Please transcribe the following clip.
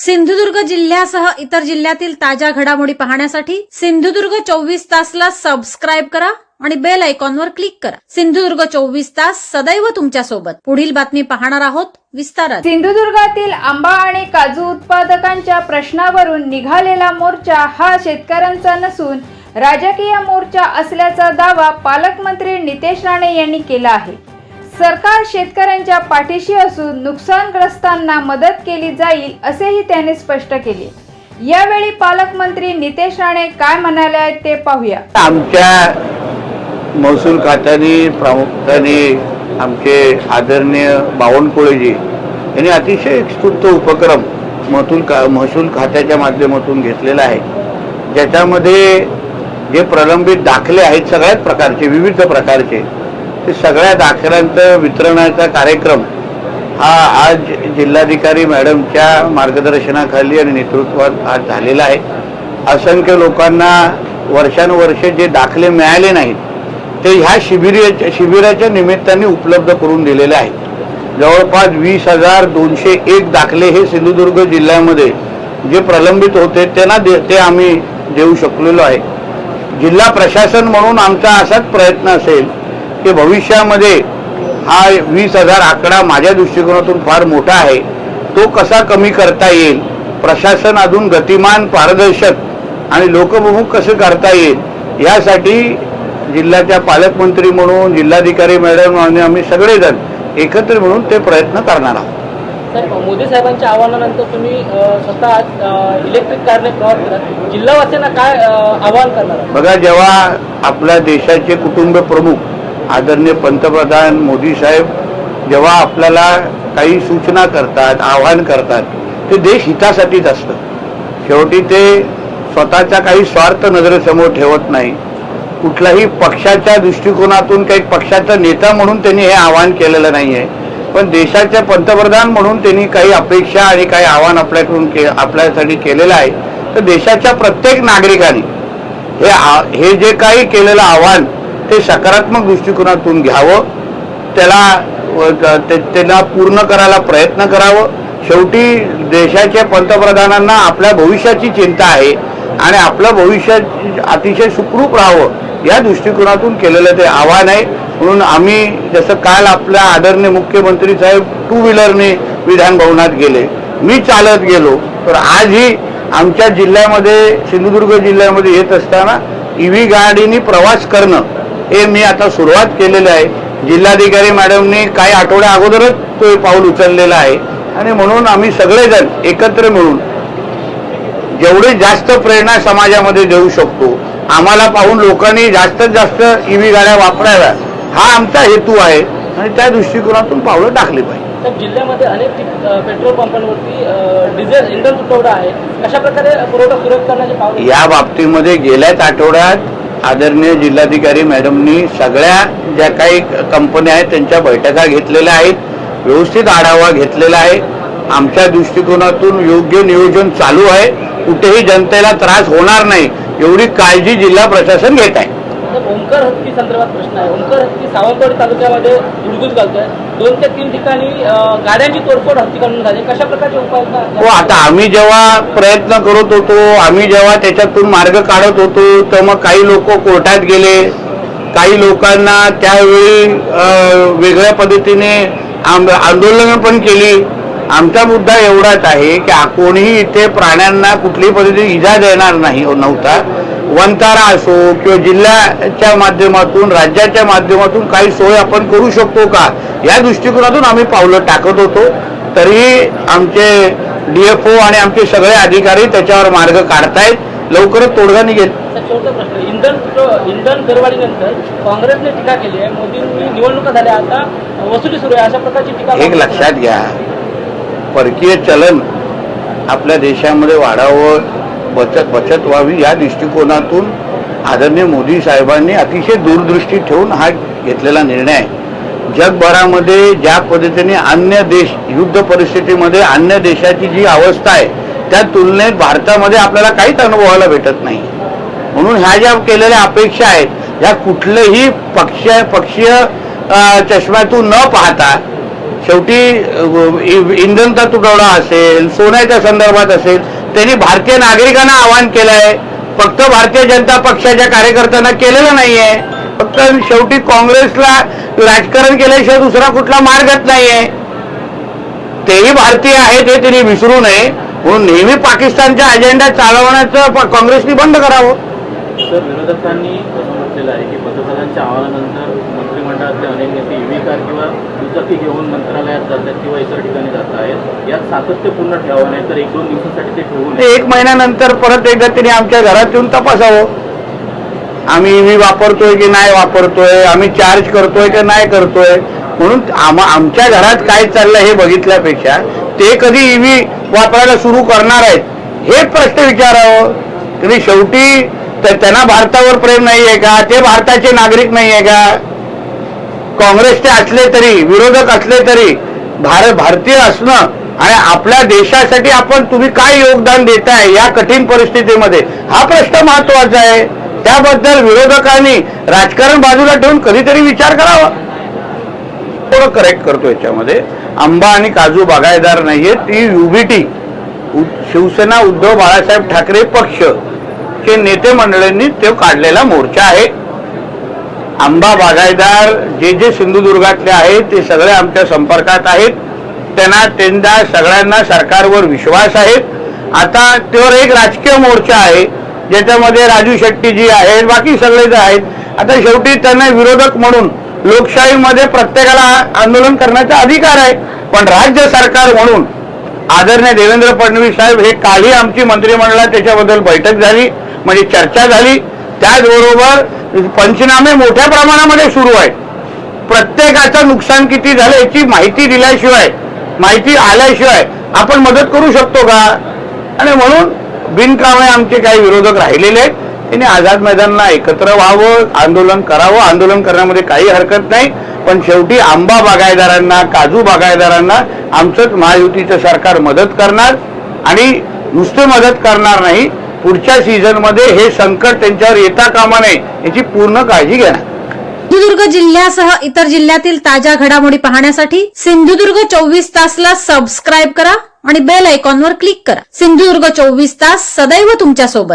सिंधुदुर्ग जिल्ह्यासह इतर जिल्ह्यातील ताज्या घडामोडी पाहण्यासाठी सिंधुदुर्ग 24 तासला सबस्क्राईब करा आणि बेल आयकॉनवर क्लिक करा। सिंधुदुर्ग 24 तास सदैव तुमच्या सोबत। पुढील बातमी पाहणार आहोत विस्तारात। सिंधुदुर्गातील आंबा आणि काजू उत्पादकांच्या प्रश्नावरून निघालेला मोर्चा हा शेतकऱ्यांचा नसून राजकीय मोर्चा असल्याचा दावा पालकमंत्री नितेश राणे यांनी केला आहे। सरकार शेतकऱ्यांच्या पाठीशी असून नुकसानग्रस्तांना मदत केली जाईल असेही त्यांनी स्पष्ट केले। यावेळी पालकमंत्री नितेश राणे काय म्हणाले ते पाहूया। आमच्या महसूल खात्याने प्रामुख्याने आमचे आदरणीय बावनकुळेजी यांनी अतिशय उत्स्फूर्त उपक्रम महसूल खात्याच्या माध्यमातून घेतलेला आहे, ज्याच्यामध्ये जे प्रलंबित दाखले आहेत सगळ्याच प्रकारचे विविध प्रकारचे ते सगळ्या दाखल्यांचं वितरणाचा कार्यक्रम हा आज जिल्हाधिकारी मॅडमच्या मार्गदर्शनाखाली आणि नेतृत्वात आज झालेला आहे। असंख्य लोकांना वर्षानुवर्षे जे दाखले मिळाले नाहीत ते ह्या शिबिराच्या निमित्ताने उपलब्ध करून दिलेले आहेत। जवळपास 20,201 दाखले हे सिंधुदुर्ग जिल्ह्यामध्ये जे प्रलंबित होते ते आम्ही देऊ शकलेलो आहे। जिल्हा प्रशासन म्हणून आमचा असाच प्रयत्न असेल की भविष्यामध्ये हा 20,000 आकडा माझ्या दृष्टिकोनातून फार मोठा आहे, तो कसा कमी करता येईल, प्रशासन अजून गतिमान पारदर्शक आणि लोकभिमुख कसं करता येईल यासाठी जिल्ह्याच्या पालकमंत्री म्हणून जिल्हाधिकारी मॅडम आणि आम्ही सगळेजण एकत्र मिळून ते प्रयत्न करणार आहोत। सर, मोदी साहेबांच्या आव्हानानंतर तुम्ही स्वतः इलेक्ट्रिक कारने प्रवास करत जिल्हावासियांना काय आवाहन करणार? बघा, जेव्हा आपल्या देशाचे कुटुंब प्रमुख आदरणीय पंतप्रधान मोदी साहेब जेव्हा आपल्याला काही सूचना करतात, आवाहन करतात, ते देश हितासाठीच असतं। शेवटी ते स्वतःच्या काही स्वार्थ नजरेसमोर ठेवत नाही। कुठल्याही पक्षाच्या दृष्टिकोनातून काही पक्षाचा नेता म्हणून त्यांनी हे आवाहन केलेलं नाही आहे, पण देशाचे पंतप्रधान म्हणून त्यांनी काही अपेक्षा आणि काही आवाहन आपल्यासाठी केलेलं आहे। तर देशाच्या प्रत्येक नागरिकांनी हे जे काही केलेलं आवाहन ते सकारात्मक दृष्टिकोनातून घ्यावं, त्याला पूर्ण करायला प्रयत्न करावं। शेवटी देशाच्या पंतप्रधानांना आपल्या भविष्याची चिंता आहे आणि आपलं भविष्य अतिशय सुखरूप राहावं या दृष्टिकोनातून केलेलं ते आव्हान आहे। म्हणून आम्ही जसं काल आपल्या आदरणीय मुख्यमंत्री साहेब 2 व्हीलरने विधान भवनात गेले, मी चालत गेलो, तर आजही आमच्या जिल्ह्यामध्ये सिंधुदुर्ग जिल्ह्यामध्ये येत असताना EV गाडीने प्रवास करणं हे मी आता सुरुवात केलेलं आहे। जिल्हाधिकारी मॅडमनी काही आठवड्या अगोदरच तो पाऊल उचललेला आहे आणि म्हणून आम्ही सगळेजण एकत्र मिळून जेवढे जास्त प्रेरणा समाजामध्ये देऊ शकतो, आम्हाला पाहून लोकांनी जास्तीत जास्त EV गाड्या वापराव्या हा आमचा हेतू आहे आणि त्या दृष्टिकोनातून पावलं टाकली पाहिजे। तर जिल्ह्यामध्ये अनेक पेट्रोल पंपांवरती डिझेल इंधन तुटवडा आहे, कशा प्रकारे पुरवठा सुरळीत करण्याचे पावलं? या बाबतीमध्ये गेल्याच आठवड्यात आदरणीय जिल्हाधिकारी मॅडमनी सगळ्या ज्या काही कंपन्या आहेत त्यांच्या बैठका घेतलेल्या आहेत, व्यवस्थित आढावा घेतलेला आहे। आमच्या दृष्टिकोनातून योग्य नियोजन चालू आहे, कुठेही जनतेला त्रास होणार नाही एवढी काळजी जिल्हा प्रशासन घेत आहे। ओंकार हत्ती संदर्भात प्रश्न आहे। ओंकार हत्ती सावंतवाडी तालुक्यामध्ये धुडगूस घालतोय, 2 ते 3 ठिकाणी गाड्यांची तोडफोड हत्तीकडून झाली, कशा प्रकारचे उपाय? आता आम्ही जेव्हा प्रयत्न करत होतो, आम्ही जेव्हा त्याच्यातून मार्ग काढत होतो, तर मग काही लोक कोर्टात गेले, काही लोकांना त्यावेळी वेगळ्या पद्धतीने आंदोलन पण केली। आमचा मुद्दा एवढाच आहे की कोणीही इथे प्राण्यांना कुठलीही पद्धतीने इजा देणार नव्हता। वंतारा असो किंवा जिल्ह्याच्या माध्यमातून राज्याच्या माध्यमातून काही सोय आपण करू शकतो का या दृष्टिकोनातून आम्ही पावलं टाकत होतो। तरीही आमचे DFO आणि आमचे सगळे अधिकारी त्याच्यावर मार्ग काढतायत, लवकरच तोडगा निघेल। शेवटचा प्रश्न, इंधन दरवाढीनंतर काँग्रेसने टीका केली आहे, मोदींनी निवडणुका झाल्या, आता वसुली सुरू आहे, अशा प्रकारची टीका? एक लक्षात घ्या, परकीय चलन आपल्या देशामध्ये वाढावं, बचत व्हावी या दृष्टिकोनातून आदरणीय मोदी साहेबांनी अतिशय दूरदृष्टी ठेवून हा घेतलेला निर्णय आहे। जगभरामध्ये ज्या पद्धतीने अन्य देश युद्ध परिस्थितीमध्ये अन्य देशाची जी अवस्था आहे त्या तुलनेत भारतामध्ये आपल्याला काहीच अनुभवायला भेटत नाही। म्हणून ह्या ज्या केलेल्या अपेक्षा आहेत ह्या कुठलेही पक्षीय चष्म्यातून न पाहता शेवटी इंधनचा तुटवडा असेल, सोन्याच्या संदर्भात असेल, त्यांनी भारतीय नागरिकांना आवाहन केलंय. फक्त भारतीय जनता पक्षाच्या कार्यकर्त्यांना केलेलं नाहीये. फक्त शेवटी काँग्रेसला राजकारण केल्याशिवाय दुसरा कुठला मार्गच नाहीये. तेही भारतीय आहेत हे त्यांनी विसरू नये. म्हणून नेहमी पाकिस्तानचा अजेंडा चालवण्याचं काँग्रेसनी बंद करावं. सर, विरोधकांनी असं म्हटलेलं आहे की पंतप्रधानांच्या आवाहनानंतर मंत्रिमंडळातले अनेक नेते ईव्ही कार किंवा दुचाकी घेऊन मंत्रालयात जातात किंवा इतर ठिकाणी जात आहेत. यात सातत्य पूर्ण ठेवावं, नाही तर 1-2 दिवसासाठी ते ठेवू नये. 1 महिन्यानंतर परत एकदा त्यांनी आमच्या घरात येऊन तपासावं. आम्ही ईव्ही वापरतोय की नाही वापरतोय, आम्ही चार्ज करतोय की नाही करतोय. म्हणून आमच्या घरात काय चाललंय हे बघितल्यापेक्षा ते कधी ईव्ही वापरायला सुरू करणार आहेत हे प्रश्न विचारावं. तरी शेवटी त्यांना भारतावर प्रेम नाहीये का? ते भारताचे नागरिक नाहीये का? काँग्रेसचे असले तरी, विरोधक असले तरी भारतीय असणं आणि आपल्या देशासाठी तुम्ही काय योगदान देताय या कठीण परिस्थितीमध्ये, हा प्रश्न महत्वाचा आहे. त्याबद्दल विरोधकांनी राजकारण बाजूला ठेवून कधीतरी विचार करावा. थोडं करेक्ट करतो याच्यामध्ये. आंबा आणि काजू बागायतदार नाहीये, ती युबीटी शिवसेना उद्धव बाळासाहेब ठाकरे पक्ष चे नेते मंडळींनी तो काढलेला मोर्चा आहे. आंबा बागायतदार जे सिंधुदुर्गातले आहेत ते सगळे आमच्या संपर्कात आहेत. त्यांना सगळ्यांना सरकारवर विश्वास आहे. आता त्यावर एक राजकीय मोर्चा आहे ज्याच्यामध्ये राजू शेट्टीजी आहेत, बाकी सगळेच आहेत. आता शेवटी त्यांना विरोधक म्हणून लोकशाहीमध्ये प्रत्येकाला आंदोलन करण्याचा अधिकार आहे. पण राज्य सरकार म्हणून आदरणीय देवेंद्र फडणवीस साहेब हे कालही आमची मंत्रिमंडळात त्याच्याबद्दल बैठक झाली, म्हणजे चर्चा झाली. त्याचबरोबर पंचनामे मोठ्या प्रमाणामध्ये सुरू आहेत. प्रत्येकाचं नुकसान किती झालं याची माहिती दिल्याशिवाय, माहिती आल्याशिवाय आपण मदत करू शकतो का? आणि म्हणून बिनकामे आमचे काही विरोधक राहिलेले आहेत. त्यांनी आझाद मैदानला एकत्र व्हावं, आंदोलन करावं. आंदोलन करण्यामध्ये काही हरकत नाही. पण शेवटी आंबा बागायतदारांना, काजू बागायतदारांना आमचंच महायुतीचं सरकार मदत करणार. आणि नुसतं मदत करणार नाही, पुढच्या सीझनमध्ये हे संकट त्यांच्यावर येता कामा नये याची पूर्ण काळजी घेणार. सिंधुदुर्ग जिल्ह्यासह इतर जिल्ह्यातील ताज्या घडामोडी पाहण्यासाठी सिंधुदुर्ग 24 तासला सबस्क्राईब करा आणि बेल आयकॉनवर क्लिक करा. सिंधुदुर्ग 24 तास सदैव तुमच्या सोबत.